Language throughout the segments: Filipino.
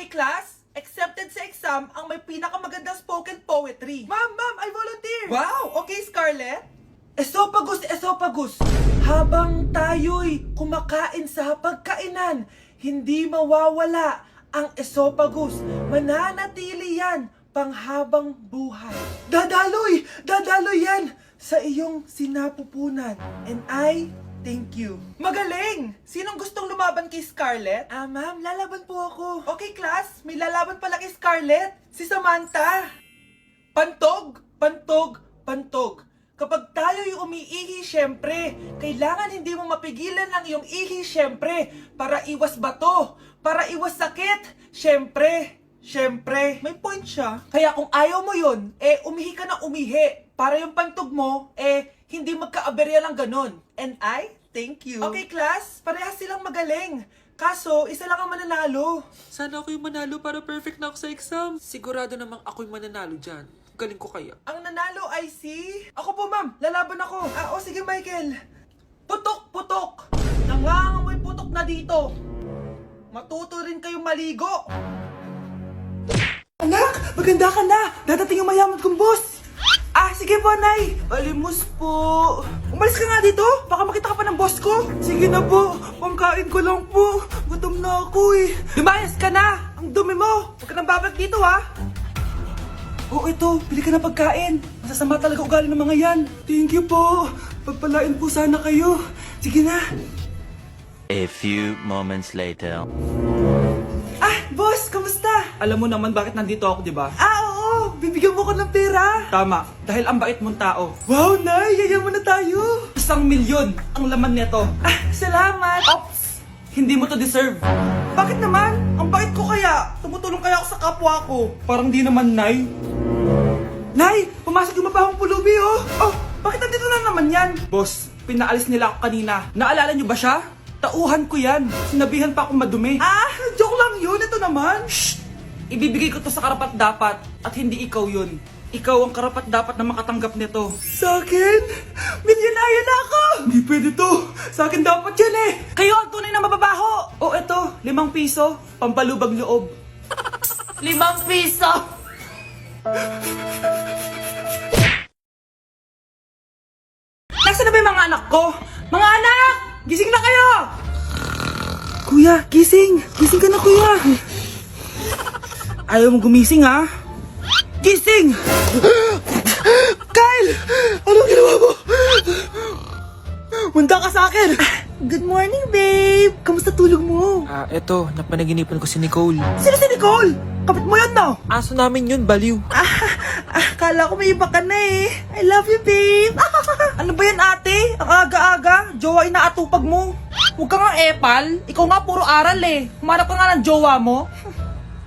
Okay, class? Accepted sa exam ang may pinakamagandang spoken poetry. Ma'am, I volunteer! Wow! Okay, Scarlett? Esophagus! Habang tayo'y kumakain sa pagkainan, hindi mawawala ang esophagus. Mananatili yan panghabang buhay. Dadaloy yan sa iyong sinapupunan. And I thank you. Magaling! Sinong gustong lumaban kay Scarlett? Ma'am, lalaban po ako. Okay, class. May lalaban pala kay Scarlett. Si Samantha. Pantog. Kapag tayo'y umiihi, syempre, kailangan hindi mo mapigilan ang iyong ihi, syempre, para iwas bato, para iwas sakit, syempre, may point siya. Kaya kung ayaw mo yun, umihi ka na umihi, para yung pantog mo, hindi magka-aberya lang ganon. And I thank you. Okay, class, parehas silang magaling. Kaso, isa lang ang mananalo. Sana ako yung manalo para perfect na ako sa exam. Sigurado namang ako yung mananalo dyan. Galing ko kaya. Ang nanalo ay si... Ako po, ma'am. Lalaban ako. Sige, Michael. Putok. Nangangamoy putok na dito. Matuto rin kayong maligo. Anak, maganda ka na. Dadating yung mayaman kong boss. Sige po, Nay. Balimos po. Umalis ka nga dito. Baka makita ka pa ng boss ko. Sige na po. Pangkain ko lang po. Gutom na ako eh. Lumayas ka na. Ang dumi mo. Huwag ka nang babag dito, ha. Ito. Bili ka na pagkain. Masasama talaga ugali ng mga yan. Thank you po. Pagpalain po sana kayo. Sige na. A few moments later. Boss, kamusta? Alam mo naman bakit nandito ako, di ba? Oo. Bibigyan mo ko ng pera. Tama. Dahil ang bait mong tao. Wow, Nay. Yayaman na tayo. 1,000,000 ang laman nito. Salamat. Ops. Hindi mo to deserve. Bakit naman? Ang bait ko kaya. Tumutulong kaya ako sa kapwa ko. Parang di naman, Nay. Nay, pumasok yung mabahong pulubi, oh. Bakit nandito na naman yan? Boss, pinaalis nila ako kanina. Naalala niyo ba siya? Tauhan ko yan. Sinabihan pa akong madumi. Joke lang yun. Ito naman. Shh! Ibibigay ko to sa karapat dapat at hindi ikaw yun. Ikaw ang karapat dapat na makatanggap nito. Sa akin? Milyonaryo na ako! Hindi pwede to. Sa akin dapat yan eh. Kayo ang tunay na mababaho. Eto, 5 piso. Pampalubag loob. 5 piso! Nasaan na ba yung mga anak ko? Mga anak! Gising na kayo! Kuya, gising! Gising ka na, kuya! Ayaw mo gumising, ha? Gising! Kyle! Anong ginawa mo? Munda ka sa akin! Good morning, babe! Kamusta tulog mo? Eto, napanaginipan ko si Nicole. Sino si Nicole? Kapit mo yun, no? Aso namin yun, baliw. Kala ko may iba ka na eh. I love you, babe. Ano ba yan, ate? Ang aga-aga. Jowa inaatupag mo. Huwag ka nga epal. Ikaw nga puro aral eh. Humanap ka nga ng jowa mo.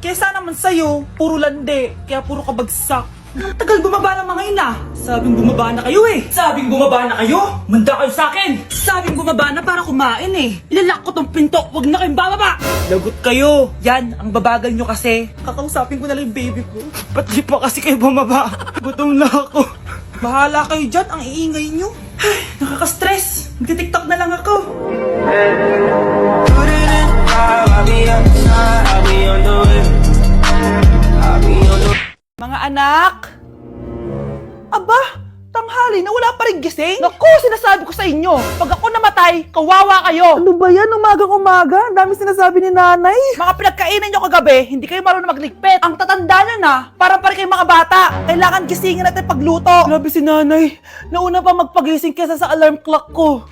Kesa naman sa'yo, puro lande. Kaya puro kabagsak. Ang tagal bumaba ng mga ina. Sabing bumaba na kayo eh. Sabing bumaba na kayo. Manda kayo sa akin. Sabing bumaba na para kumain eh. Ilalak ko tong pinto. Huwag na kayong bababa. Lagot kayo. Yan, ang babagal nyo kasi. Kakausapin ko na lang yung baby ko. Ba't di pa kasi kayo bumaba? Gutom na ako. Bahala kayo dyan. Ang iingay nyo. Ay, nakaka-stress. Magti-tiktok na lang ako. Mga anak! Aba, tanghali na wala pa rin gising? Naku, sinasabi ko sa inyo, pag ako namatay, kawawa kayo! Ano ba yan, umagang-umaga? Ang dami sinasabi ni nanay. Mga pinagkainan nyo kagabi, hindi kayo marunong magligpit. Ang tatanda nyo na, parang kayong mga bata. Kailangan gisingin natin pagluto. Grabe si nanay, nauna pa magpagising kesa sa alarm clock ko.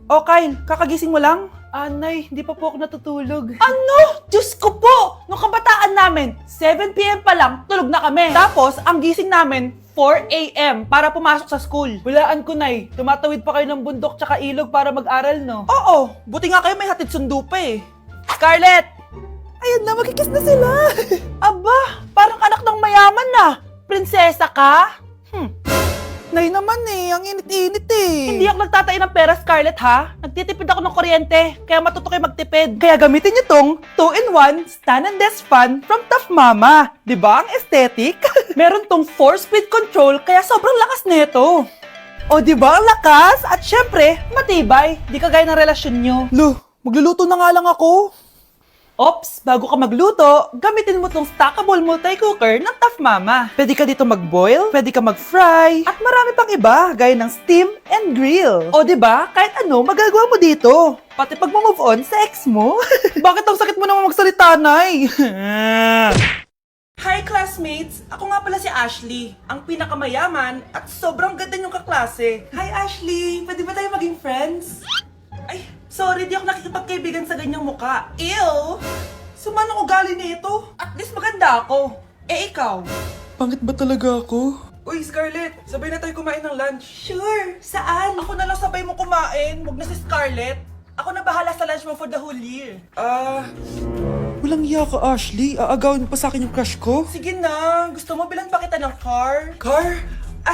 O Kyle, kakagising mo lang? Nay, hindi pa po ako natutulog. Ano? Diyos ko po! Nung kabataan namin, 7 p.m. pa lang, tulog na kami. Tapos, ang gising namin, 4 a.m. para pumasok sa school. Walaan ko, Nay. Tumatawid pa kayo ng bundok tsaka ilog para mag-aral, no? Oo! Buti nga kayo may hatid sundo pa eh. Scarlett! Ayan na, magkikis na sila. Aba, parang anak ng mayaman na. Prinsesa ka? Nay naman eh, ang init-init eh. Hindi ako nagtatay ng pera, Scarlett, ha? Nagtitipid ako ng kuryente, kaya matuto kayo magtipid. Kaya gamitin niyo tong 2-in-1 Stand and Desk Fan from Tough Mama. Diba ang aesthetic? Meron tong 4-speed control, kaya sobrang lakas nito. O diba ang lakas? At syempre, matibay. Di kagaya ng relasyon nyo. Lo, magluluto na nga lang ako. Ops, bago ka magluto, gamitin mo tong stackable multi-cooker ng Tough Mama. Pwede ka dito mag-boil, pwede ka mag-fry, at marami pang iba, gaya ng steam and grill. O, diba? Kahit ano, magagawa mo dito. Pati pag move on sa ex mo. Bakit ang sakit mo naman magsalita, Nay? Hi classmates! Ako nga pala si Ashley, ang pinakamayaman at sobrang ganda niyong kaklase. Hi Ashley! Pwede ba tayo maging friends? Ay, sorry, di ako nakikipagkaibigan sa ganyang muka. Ew! Suman ang ugali nito. At least maganda ako. Eh ikaw? Pangit ba talaga ako? Uy, Scarlett, sabay na tayo kumain ng lunch. Sure, saan? Ako na lang sabay mo kumain, wag na si Scarlett. Ako na bahala sa lunch mo for the whole year. Walang iya ka, Ashley. Aagawin mo pa sa akin yung crush ko. Sige na, gusto mo bilan pa kita ng car? Car?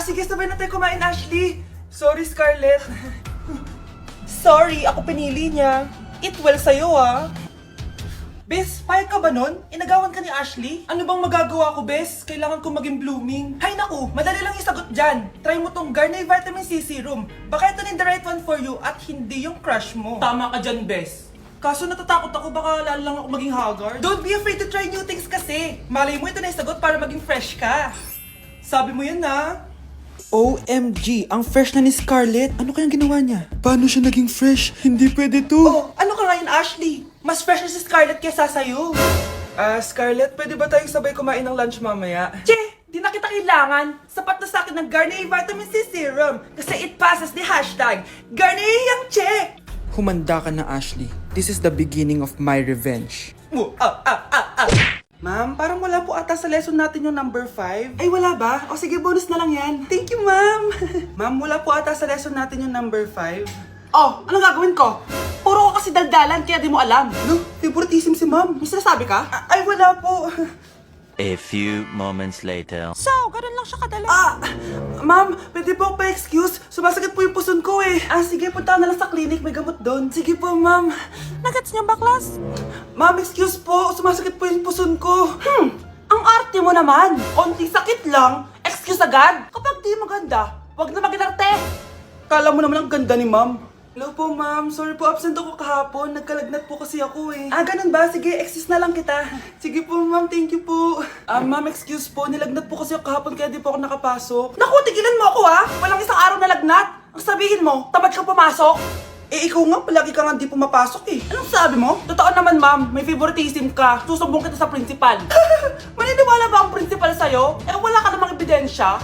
Sige, sabay na tayo kumain, Ashley. Sorry, Scarlett. Sorry, ako pinili niya. Eat well sa'yo, ah. Bes, payag ka ba nun? Inagawan ka ni Ashley? Ano bang magagawa ko, Bes? Kailangan ko maging blooming. Hay naku, madali lang yung sagot dyan. Try mo tong Garnier Vitamin C Serum. Baka ito na the right one for you at hindi yung crush mo. Tama ka dyan, Bes. Kaso natatakot ako baka lalo lang ako maging haggard. Don't be afraid to try new things kasi. Malay mo ito na yung sagot para maging fresh ka. Sabi mo yun na. OMG, ang fresh na ni Scarlett. Ano kayang ginawa niya? Paano siya naging fresh? Hindi pwede to. Oh, ano ka ngayon, Ashley? Mas fresh na si Scarlett kesa sa'yo. Scarlett, pwede ba tayong sabay kumain ng lunch mamaya? Che, di na kita kailangan. Sapat na sa akin ng Garnier Vitamin C Serum. Kasi it passes the hashtag Garnier yang che. Humanda ka na, Ashley. This is the beginning of my revenge. Ma'am, parang wala po ata sa lesson natin yung number 5. Ay, wala ba? O sige, bonus na lang yan. Thank you, ma'am. Ma'am, wala po ata sa lesson natin yung number 5. Oh, anong gagawin ko? Puro ko kasi daldalan, kaya di mo alam. No, favoritism si ma'am. May sinasabi ka? Ay, wala po. A few moments later. So, ganun lang siya kadali. Ma'am, pwede po pa-excuse? Sumasakit po yung puson ko eh. Sige, punta na lang sa clinic, may gamot doon. Sige po, ma'am. Nagets niyo ba, class? Ma'am, excuse po, sumasakit po yung puson ko. Ang arte mo naman. Konting sakit lang, excuse agad. Kapag di maganda, wag na mag-inarte. Kala mo naman ang ganda ni ma'am. Hello po, ma'am. Sorry po, absent ako kahapon. Nagkalagnat po kasi ako eh. Ganun ba? Sige, excuse na lang kita. Sige po, ma'am. Thank you po. Ma'am, excuse po. Nilagnat po kasi ako kahapon kaya di po ako nakapasok. Naku, tigilan mo ako Walang isang araw na lagnat. Ang sabihin mo, tamad kang pumasok. Ikaw nga, palagi ka nga di pumapasok eh. Anong sabi mo? Totoo naman, ma'am. May favoritism ka. Susumbong kita sa principal. Maniniwala ba ang principal sa'yo? Wala ka namang ebidensya.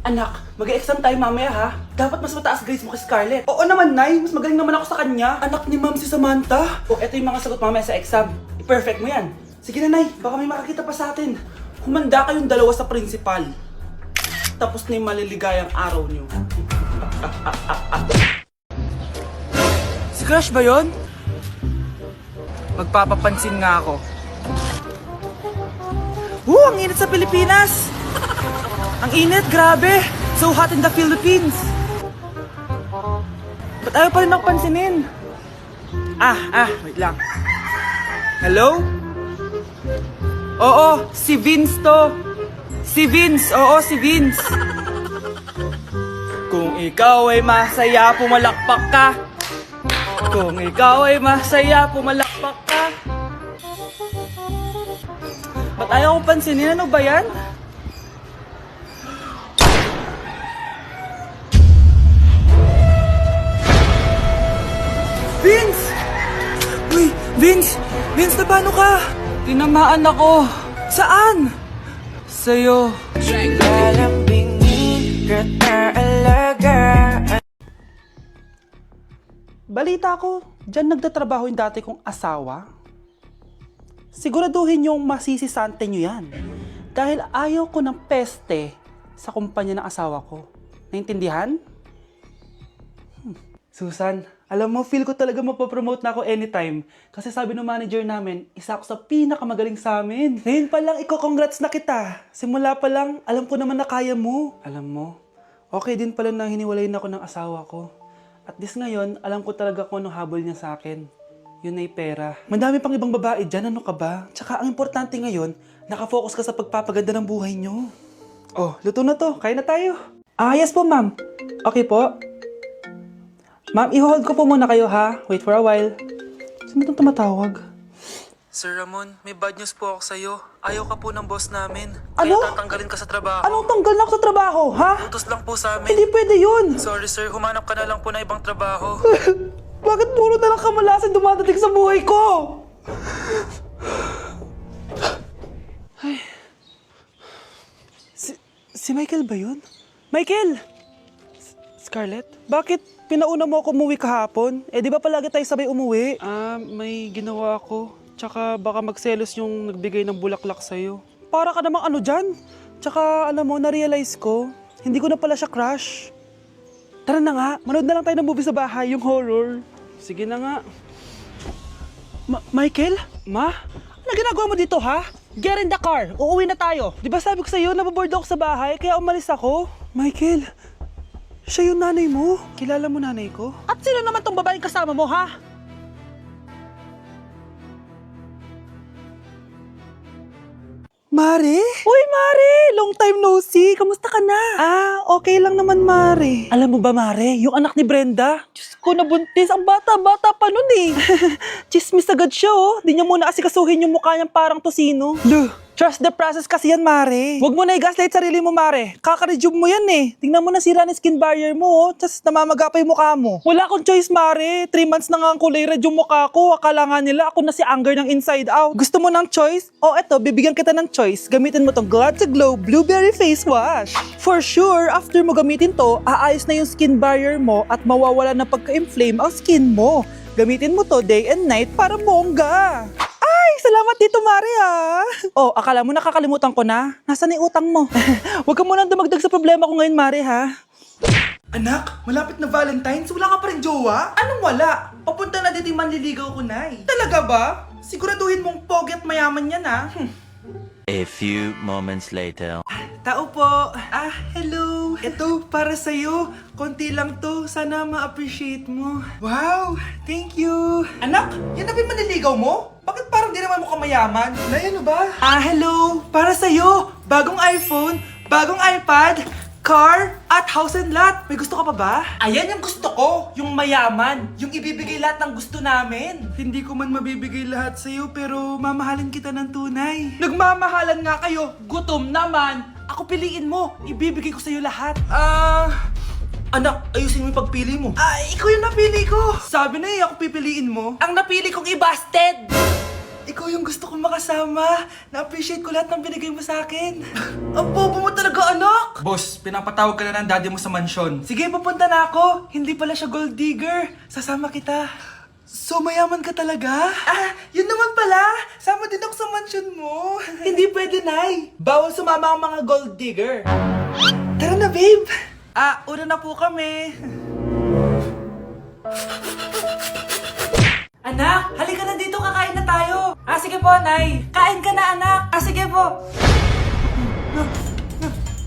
Anak, mag-exam tayo mamaya ha. Dapat mas mataas grades mo kay Scarlett. Oo naman, Nay. Mas magaling naman ako sa kanya. Anak ni ma'am si Samantha. Eto yung mga sagot mamaya sa exam. I-perfect mo yan. Sige na, Nay. Baka may makakita pa sa atin. Humanda kayong dalawa sa principal. Tapos na yung maliligayang araw niyo. Si crush ba yun? Magpapapansin nga ako. Ang init sa Pilipinas! Ang init, grabe! So hot in the Philippines! Ba't ayaw pa rin ako pansinin? Wait lang. Hello? Oo, si Vince to. Si Vince, oo, si Vince. Kung ikaw ay masaya, pumalakpak ka. Kung ikaw ay masaya, pumalakpak ka. Ba't ayaw ko pansinin? Ano ba yan? Vince! Uy, Vince! Vince, na paano ka? Tinamaan ako. Saan? Sa'yo. Balita ko, dyan nagtatrabaho yung dati kong asawa. Siguraduhin yung masisisante nyo yan. Dahil ayaw ko ng peste sa kumpanya ng asawa ko. Naintindihan? Susan, alam mo, feel ko talaga mapapromote na ako anytime. Kasi sabi ng manager namin, isa ako sa pinakamagaling sa amin. Ngayon pa lang, congrats na kita. Simula pa lang, alam ko naman na kaya mo. Alam mo, okay din pala na hiniwalayin ako ng asawa ko. At least ngayon, alam ko talaga kung anong habol niya sa akin. Yun ay pera. Madami pang ibang babae dyan, ano ka ba? Tsaka ang importante ngayon, nakafocus ka sa pagpapaganda ng buhay nyo. Oh, luto na to. Kain na tayo. Yes po, ma'am. Okay po. Ma'am, i-hold ko po muna kayo ha. Wait for a while. Sino itong tumatawag? Sir Ramon, may bad news po ako sa'yo. Ayaw ka po ng boss namin. Ano? Kaya tatanggalin ka sa trabaho. Anong tanggal na ako sa trabaho, ha? Utos lang po sa amin. Hindi pwede yun! Sorry sir, humanap ka na lang po ng ibang trabaho. Bakit puro na lang kamalasan dumadating sa buhay ko? Ay. Si Michael ba yun? Michael! Scarlett, bakit pinauna mo ako umuwi kahapon? Eh di ba palagi tayo sabay umuwi? May ginawa ako. Tsaka baka magselos yung nagbigay ng bulaklak sa'yo. Para ka namang ano dyan? Tsaka alam mo, na-realize ko, hindi ko na pala siya crush. Tara na nga, manood na lang tayo ng movie sa bahay, yung horror. Sige na nga. Michael? Ma? Ano ginagawa mo dito, ha? Get in the car, uuwi na tayo. Di ba sabi ko sa'yo, nababoard ako sa bahay, kaya umalis ako? Michael, siya yung nanay mo. Kilala mo nanay ko? At sino naman tong babaeng kasama mo, ha? Mare? Uy, Mare! Long time no see! Kamusta ka na? Okay lang naman, Mare. Alam mo ba, Mare? Yung anak ni Brenda? Diyos ko, nabuntis. Ang bata-bata pa nun eh. Chismis agad siya, oh. Di niya muna asikasuhin yung mukha niyang parang tosino. Luh! Trust the process kasi yan, Mare. Huwag mo na i-gaslight sarili mo, Mare. Kaka-rejuve mo yan eh. Tingnan mo na sira ng skin barrier mo, oh. Tapos namamaga pa yung mukha mo. Wala akong choice, Mare. 3 months na nga ang kulay red yung mukha ko. Akala nga nila ako na si Anger ng inside out. Gusto mo ng choice? Oh, eto, bibigyan kita ng choice. Gamitin mo tong Glad to Glow Blueberry Face Wash. For sure, after mo gamitin to, aayos na yung skin barrier mo at mawawala na pagka-inflame ang skin mo. Gamitin mo to day and night para bongga. Ay, salamat dito, Mare, ha? Oh, akala mo nakakalimutan ko na? Nasaan yung utang mo? Huwag ka munang dumagdag sa problema ko ngayon, Mare, ha? Anak, malapit na Valentine's, wala ka pa rin jowa? Anong wala? Papunta na dito yung manliligaw ko, Nay. Talaga ba? Siguraduhin mong pogi at mayaman yan, ha? A few moments later. Tao po. Hello. Ito, para sa'yo. Konti lang to. Sana ma-appreciate mo. Wow, thank you. Anak, yan na ba yung manliligaw mo? Bakit parang di naman mo kamayaman? Nay, ano ba? Hello. Para sa'yo. Bagong iPhone, bagong iPad, car, at house and lot. May gusto ka pa ba? Ayan yung gusto ko. Yung mayaman. Yung ibibigay lahat ng gusto namin. Hindi ko man mabibigay lahat sa'yo, pero mamahalin kita ng tunay. Nagmamahalan nga kayo. Gutom naman. Ako piliin mo. Ibibigay ko sa'yo lahat. Anak, ayusin mo yung pagpili mo. Ikaw yung napili ko. Sabi na ako pipiliin mo. Ang napili kong i-busted. Ikaw yung gusto kong makasama. Na-appreciate ko lahat ng binigay mo sa akin. Ang bobo mo talaga, anak! Boss, pinapatawag ka na ng daddy mo sa mansyon. Sige, papunta na ako. Hindi pala siya gold digger. Sasama kita. So, mayaman ka talaga? Yun naman pala. Sama din ako sa mansyon mo. Hindi pwede, Nay. Bawal sumama ang mga gold digger. Tara na, babe. Una na po kami. Anak, halika na dito, kakain na tayo. Sige po, Nay. Kain ka na, anak. Sige po.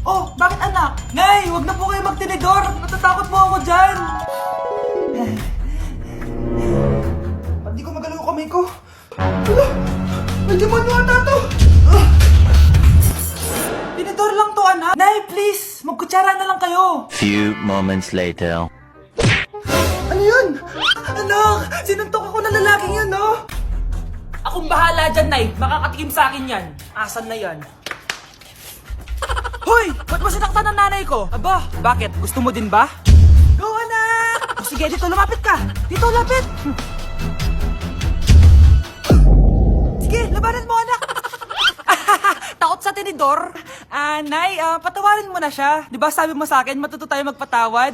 Oh, bakit anak? Nay, wag na po kayo magtinidor. Natatakot po ako dyan. Ba't di ko magalaw kamay ko? May demonyo ata to. Tinidor lang to, anak. Nay, please. Magkutsara na lang kayo. Few moments later. Ano yun? Anak, sinuntok ako ng lalaking yun, no? Akong bahala dyan, Nay. Makakatikim sa akin yan. Asan na yan? Hoy! Ba't mo sinaktan ng nanay ko? Aba, bakit? Gusto mo din ba? Go, anak! Sige, dito lumapit ka. Dito, lapit. Sige, labanan mo, anak. Takot sa tinidor? Nay, patawarin mo na siya. Di ba sabi mo sa akin, matuto tayo magpatawad?